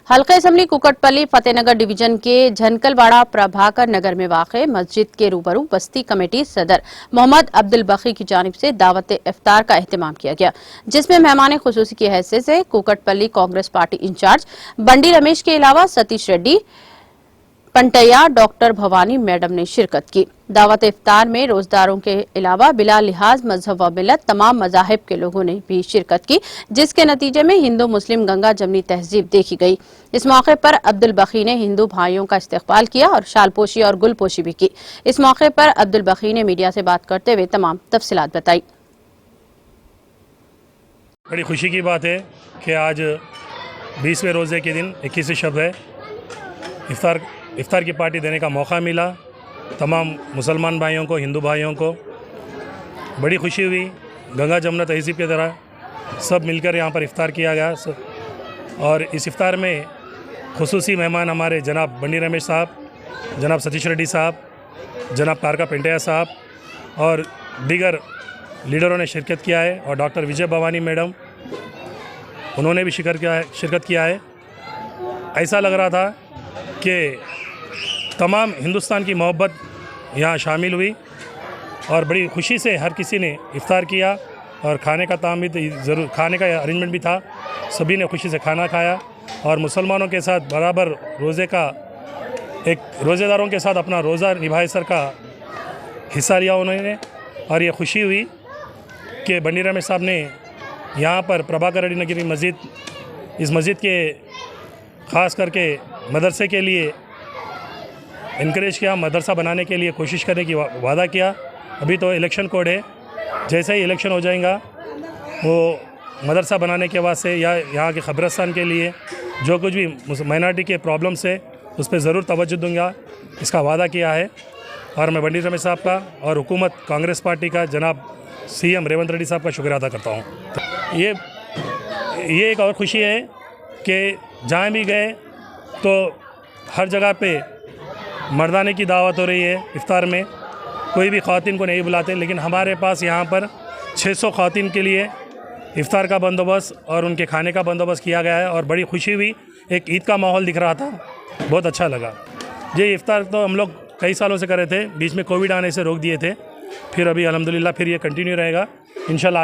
हल्का assembly Kukatpally Fatehnagar division के झनकलवाड़ा प्रभाकर नगर में वाक़े मस्जिद के रूबरू बस्ती कमेटी सदर मोहम्मद अब्दुल बखी की जानिब से दावत इफ्तार का एहतमाम किया गया, जिसमें मेहमान खुसूसी की हैसियत से कुकटपल्ली कांग्रेस पार्टी इंचार्ज बंडी रमेश के अलावा सतीश रेड्डी, पंटैया, डॉक्टर भवानी मैडम ने शिरकत की। दावत इफ्तार में रोजदारों के अलावा बिला लिहाज मजहब व मिलत तमाम मजाहिब के लोगों ने भी शिरकत की, जिसके नतीजे में हिंदू मुस्लिम गंगा जमनी तहजीब देखी गई। इस मौके पर अब्दुल बखी ने हिंदू भाइयों का इस्तकबाल किया और शालपोशी और गुलपोशी भी की। इस मौके पर अब्दुल बखी ने मीडिया से बात करते हुए तमाम तफसीलात बताई। बड़ी खुशी की बात है कि आज 20वें रोज़े के दिन 21 शब है, इफ्तार की पार्टी देने का मौका मिला। तमाम मुसलमान भाइयों को, हिंदू भाइयों को बड़ी खुशी हुई। गंगा जमुना तहजीब की तरह सब मिलकर यहाँ पर इफ्तार किया गया और इस इफ्तार में खुसूसी मेहमान हमारे जनाब बंडी रमेश साहब, जनाब सतीश रेड्डी साहब, जनाब कारका पेंटैया साहब और दीगर लीडरों ने शिरकत किया है और डॉक्टर विजय भवानी मैडम उन्होंने भी शिरकत किया है। ऐसा लग रहा था कि तमाम हिंदुस्तान की मोहब्बत यहाँ शामिल हुई और बड़ी खुशी से हर किसी ने इफ्तार किया और खाने का ताम भी ज़रूर, खाने का अरेंजमेंट भी था। सभी ने खुशी से खाना खाया और मुसलमानों के साथ बराबर रोज़ेदारों के साथ अपना रोज़ा निभाए सर का हिस्सा लिया उन्होंने। और ये खुशी हुई कि बंडी रमेश साहब ने यहाँ पर प्रभाकर रेड्डी नगरी मस्जिद, इस मस्जिद के ख़ास करके मदरसे के लिए इनकरेज किया, मदरसा बनाने के लिए कोशिश करने की वादा किया। अभी तो इलेक्शन कोड है, जैसे ही इलेक्शन हो जाएगा वो मदरसा बनाने के वास्ते या यहाँ के ख़बरस्तान के लिए जो कुछ भी माइनॉरिटी के प्रॉब्लम्स है उस पर ज़रूर तवज्जो दूंगा, इसका वादा किया है। और मैं बंडी रमेश साहब का और हुकूमत कांग्रेस पार्टी का जनाब सीएम रेवंत रेड्डी साहब का शुक्रिया अदा करता हूँ। ये एक और ख़ुशी है कि जहाँ भी गए तो हर जगह पे मर्दाने की दावत हो रही है। इफ्तार में कोई भी ख़वातीन को नहीं बुलाते, लेकिन हमारे पास यहाँ पर 600 ख़वातीन के लिए इफ्तार का बंदोबस्त और उनके खाने का बंदोबस्त किया गया है और बड़ी खुशी हुई। एक ईद का माहौल दिख रहा था, बहुत अच्छा लगा। ये इफ्तार तो हम लोग कई सालों से कर रहे थे, बीच में कोविड आने से रोक दिए थे, फिर अभी अल्हम्दुलिल्लाह फिर ये कंटिन्यू रहेगा इंशाल्लाह।